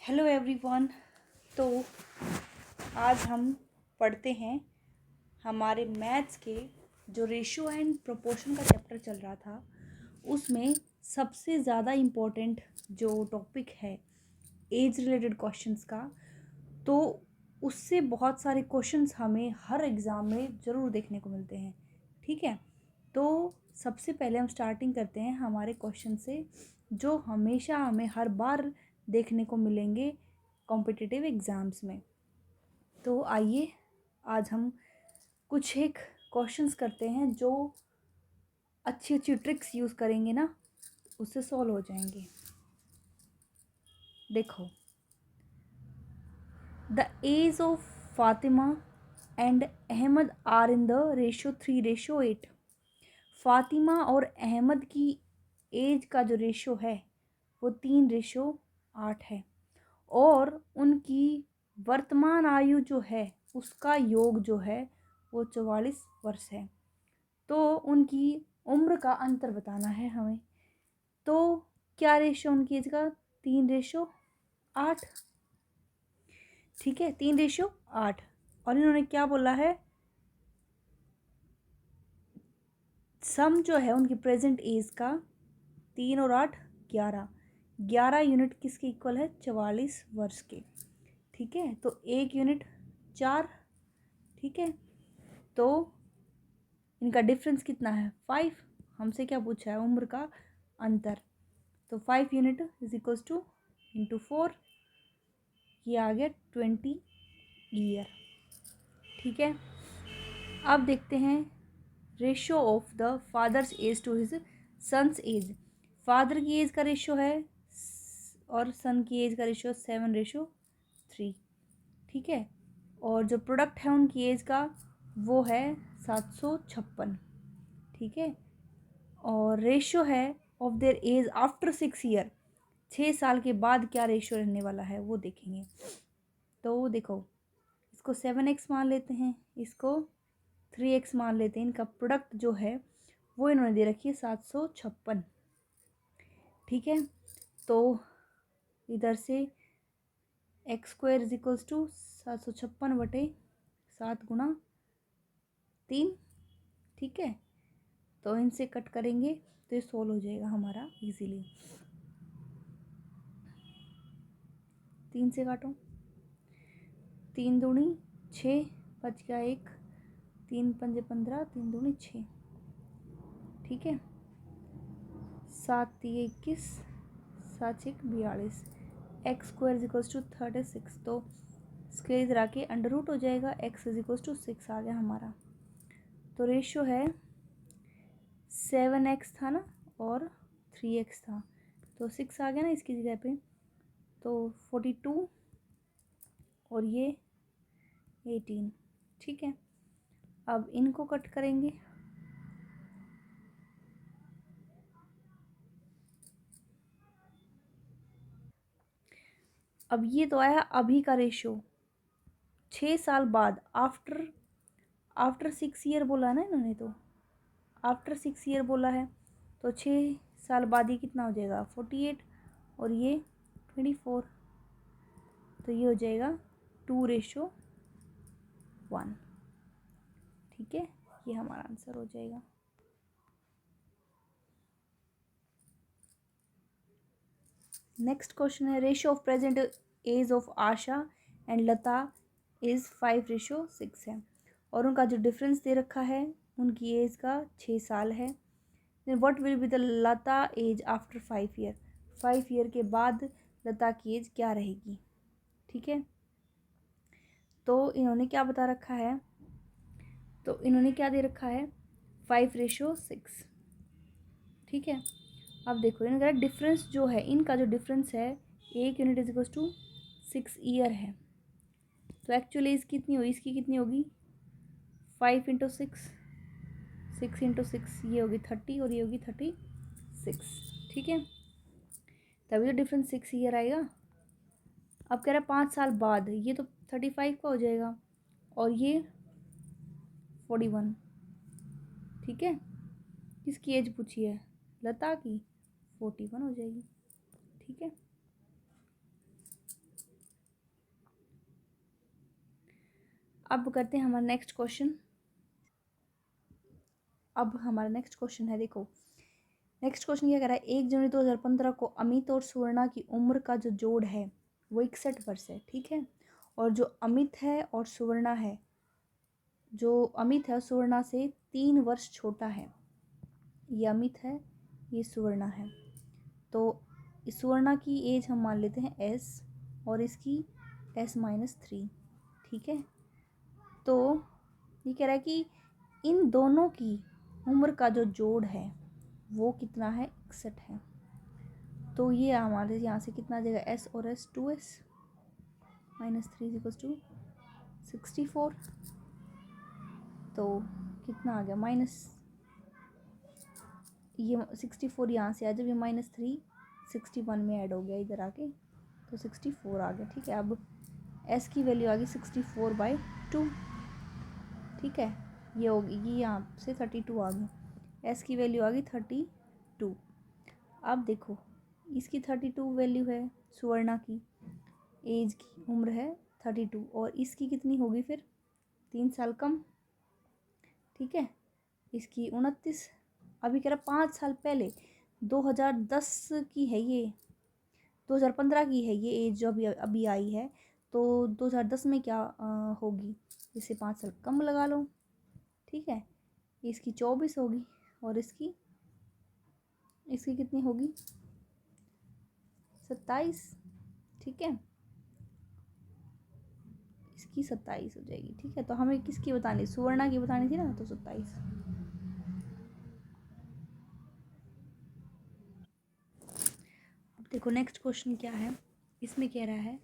Hello everyone. तो आज हम पढ़ते हैं हमारे मैथ्स के जो रेशियो एंड प्रोपोर्शन का चैप्टर चल रहा था उसमें सबसे ज़्यादा इम्पोर्टेंट जो टॉपिक है एज रिलेटेड क्वेश्चंस का। तो उससे बहुत सारे क्वेश्चंस हमें हर एग्ज़ाम में ज़रूर देखने को मिलते हैं। ठीक है, तो सबसे पहले हम स्टार्टिंग करते हैं हमारे क्वेश्चन से जो हमेशा हमें हर बार देखने को मिलेंगे कॉम्पिटिटिव एग्ज़ाम्स में। तो आइए आज हम कुछ एक क्वेश्चंस करते हैं जो अच्छी अच्छी ट्रिक्स यूज़ करेंगे ना उससे सॉल्व हो जाएंगे। देखो, the age of Fatima and Ahmed are in the ratio 3:8। Fatima और अहमद की एज का जो रेशियो है वो 3:8 है और उनकी वर्तमान आयु जो है उसका योग जो है वो 44 वर्ष है। तो उनकी उम्र का अंतर बताना है हमें। तो क्या रेशियो उनकी एज का? 3:8। ठीक है, 3:8। और इन्होंने क्या बोला है? सम जो है उनकी प्रेजेंट एज का 3 और 8 11 यूनिट किसके इक्वल है? 44 वर्ष के। ठीक है, तो 1 यूनिट 4। ठीक है, तो इनका डिफरेंस कितना है? 5। हमसे क्या पूछा है? उम्र का अंतर। तो 5 unit is equals two into 4, ये आ गया 20 ईयर। ठीक है, अब देखते हैं ratio of the father's age to his son's age. Father की एज का रेशियो है और सन की एज का रेशियो 7:3। ठीक है, और जो प्रोडक्ट है उनकी एज का वो है 756। ठीक है, और रेशियो है of their age after 6 year. 6 साल के बाद क्या रेशियो रहने वाला है वो देखेंगे। तो देखो, इसको 7x मान लेते हैं, इसको 3x मान लेते हैं। इनका प्रोडक्ट जो है वो इन्होंने दे रखी है 756। ठीक है, तो इधर से x² इज इक्वल्स टू 756/7 गुणा 3। ठीक है, तो इनसे कट करेंगे तो ये सोल्व हो जाएगा हमारा इजीली। 3 से काटो, 3 दूनी 6, बच गया 1, 3 पंजे 15, 3 दूनी 6। ठीक है, 7 3 21, 7 6 42। x² is equals to 36। तो स्क्वेयर इधर आके अंडर रूट हो जाएगा। x इज इक्वल्स टू 6 आ गया हमारा। तो रेशियो है 7x था ना और 3x था, तो 6 आ गया ना इसकी जगह पे। तो 42 और ये 18। ठीक है, अब इनको कट करेंगे। अब ये तो आया अभी का रेशियो। 6 साल बाद, आफ्टर 6 ईयर बोला ना इन्होंने, तो आफ्टर 6 ईयर बोला है तो 6 साल बाद ये कितना हो जाएगा? 48 और ये 24। तो ये हो जाएगा 2:1। ठीक है, ये हमारा आंसर हो जाएगा। नेक्स्ट क्वेश्चन है ratio of present age of Asha and Lata is 5:6 है और उनका जो डिफरेंस दे रखा है उनकी एज का 6 साल है। Then what will be the Lata age after 5 year. 5 year के बाद लता की एज क्या रहेगी? ठीक है, तो इन्होंने क्या बता रखा है? तो इन्होंने क्या दे रखा है? 5:6। ठीक है, अब देखो इनका डिफरेंस जो है, इनका जो डिफरेंस है 1 unit is equals to 6 year है। तो एक्चुअली एज कितनी होगी? इसकी कितनी होगी? 5 × 6, 6 × 6, ये होगी 30 और ये होगी 36। ठीक है, तभी तो डिफरेंस 6 ईयर आएगा। अब कह रहा है 5 साल बाद, ये तो 35 का हो जाएगा और ये 41। ठीक है, किसकी एज पूछी है? लता की। 41 हो जाएगी। ठीक है, अब करते हैं हमारा नेक्स्ट क्वेश्चन। अब हमारा नेक्स्ट क्वेश्चन है, देखो नेक्स्ट क्वेश्चन क्या कह रहा है। 1 जनवरी 2015 को अमित और सुवर्णा की उम्र का जो जोड़ है वो 61 वर्ष है, ठीक है। और जो अमित है और सुवर्णा है, जो अमित है सुवर्णा से 3 वर्ष छोटा है। ये अमित है, ये सुवर्णा है। तो इस सुवर्णा की एज हम मान लेते हैं एस, और इसकी S-3, ठीक है। तो ये कह रहा है कि इन दोनों की उम्र का जो जोड़ है वो कितना है, 61 है। तो ये हमारे यहाँ से कितना आ जाएगा, S और S 2S -3 = 64। तो कितना आ गया माइनस, ये 64 यहाँ से आ जब ये -3 61 में ऐड हो गया इधर आके, तो 64 आ गया, ठीक है। अब S की वैल्यू आ गई 64/2, ठीक है। ये होगी, ये यहाँ से 32 आ गई, S की वैल्यू आ गई 32। अब देखो इसकी 32 वैल्यू है, सुवर्णा की एज की उम्र है 32, और इसकी कितनी होगी फिर, 3 साल कम, ठीक है। इसकी 29। अभी कह रहा 5 साल पहले 2010 की है ये, 2015 की है ये एज जो अभी अभी आई है। तो 2010 में क्या होगी, इसे 5 साल कम लगा लो, ठीक है। इसकी 24 होगी, और इसकी इसकी कितनी होगी, 27, ठीक है। इसकी 27 हो जाएगी, ठीक है। तो हमें किसकी बतानी, सुवर्णा की बतानी थी ना, तो 27। अब देखो नेक्स्ट क्वेश्चन क्या है। इसमें कह रहा है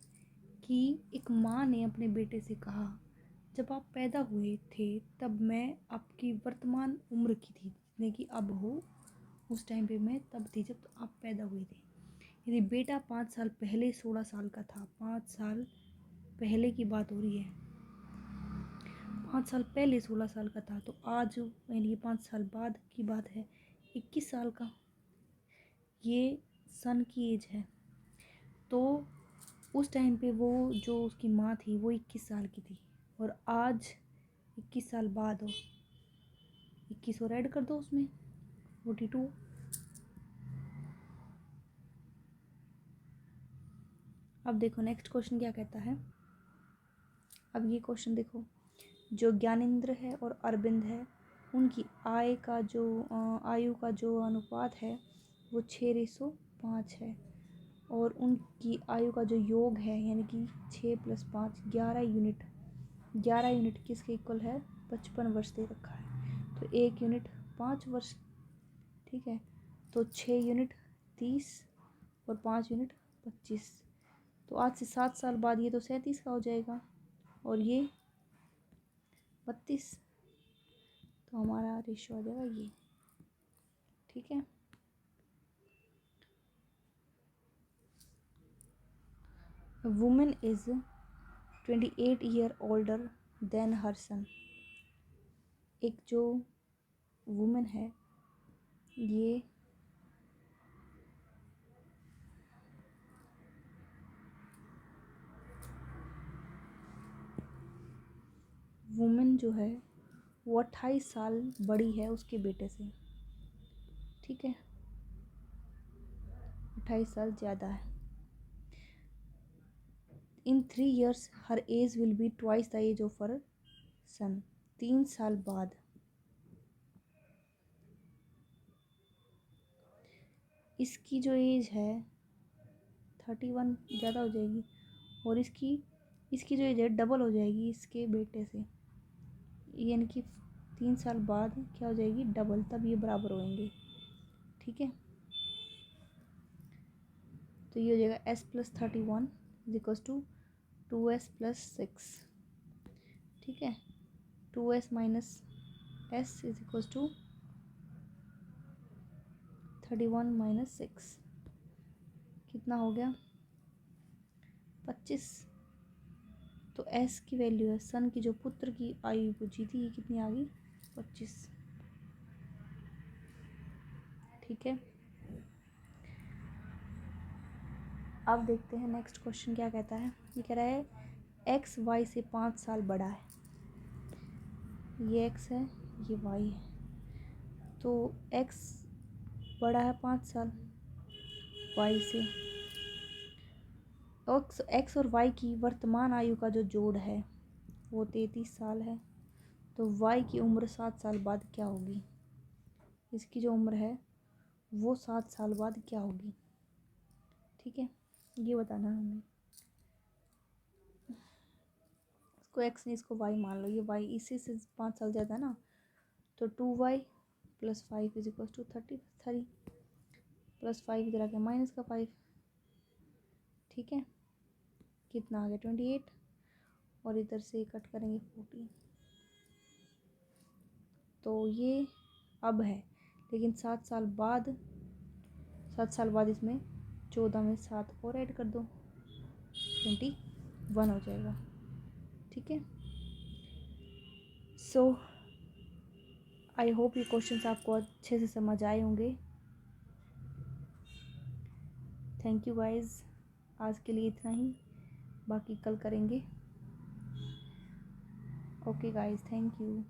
कि एक माँ ने अपने बेटे से कहा, जब आप पैदा हुए थे तब मैं आपकी वर्तमान उम्र की थी, जितने की अब हो उस टाइम पे मैं तब थी जब आप पैदा हुए थे। यदि बेटा 5 साल पहले 16 साल का था, 5 साल पहले की बात हो रही है, 5 साल पहले 16 साल का था, तो आज यानी कि 5 साल बाद की बात है 21 साल का। ये सन की एज है। तो उस टाइम पे वो जो उसकी माँ थी वो 21 साल की थी, और आज 21 साल बाद हो, 21 और ऐड कर दो उसमें 42। अब देखो नेक्स्ट क्वेश्चन क्या कहता है। अब ये क्वेश्चन देखो, जो ज्ञानेंद्र है और अरविंद है उनकी आयु का जो अनुपात है वो 6:5 है, और उनकी आयु का जो योग है यानी कि 6 + 5 11 यूनिट, 11 यूनिट किसके इक्वल है, 55 वर्ष दे रखा है। तो 1 यूनिट 5 वर्ष, ठीक है। तो 6 यूनिट 30, और 5 यूनिट 25। तो आज से 7 साल बाद ये तो 37 का हो जाएगा, और ये 32। तो हमारा रेशियो आ जाएगा ये, ठीक है। Woman is 28 year older than her son. एक जो वुमेन है ये वुमेन जो है वो 28 साल बड़ी है उसके बेटे से, ठीक है। 28 साल ज़्यादा है। In 3 years her age will be twice the age of her son. 3 साल बाद इसकी जो एज है 31 ज़्यादा हो जाएगी, और इसकी इसकी जो एज है डबल हो जाएगी इसके बेटे से, यानी कि 3 साल बाद क्या हो जाएगी, डबल, तब ये बराबर होंगे, ठीक है। तो ये हो जाएगा S+31 = 2S+6, ठीक है। 2S - S = 31 - 6 कितना हो गया, 25। तो S की वैल्यू है, सन की जो पुत्र की आयु पूछी थी, ये कितनी आ गई, 25, ठीक है। अब देखते हैं नेक्स्ट क्वेश्चन क्या कहता है। ये कह रहा है X Y से 5 साल बड़ा है, ये x है, ये y है। तो x बड़ा है 5 साल y से। x और y की वर्तमान आयु का जो जोड़ है वो 33 साल है। तो y की उम्र 7 साल बाद क्या होगी? इसकी जो उम्र है वो 7 साल बाद क्या होगी? ठीक है, ये बताना है हमें। इसको x नहीं, इसको y मान लो। ये y इसी से 5 साल ज़्यादा है ना, तो 2y + 5 = 33 प्लस 5 इधर आ गया -5। ठीक है, कितना आ गया 28, और इधर से कट करेंगे 14। तो ये अब है, लेकिन 7 साल बाद इसमें 14 में 7 और ऐड कर दो, 21 हो जाएगा। ठीक है, सो आई होप ये क्वेश्चंस आपको अच्छे से समझ आए होंगे। थैंक यू गाइज, आज के लिए इतना ही, बाकी कल करेंगे। Okay guys, thank you.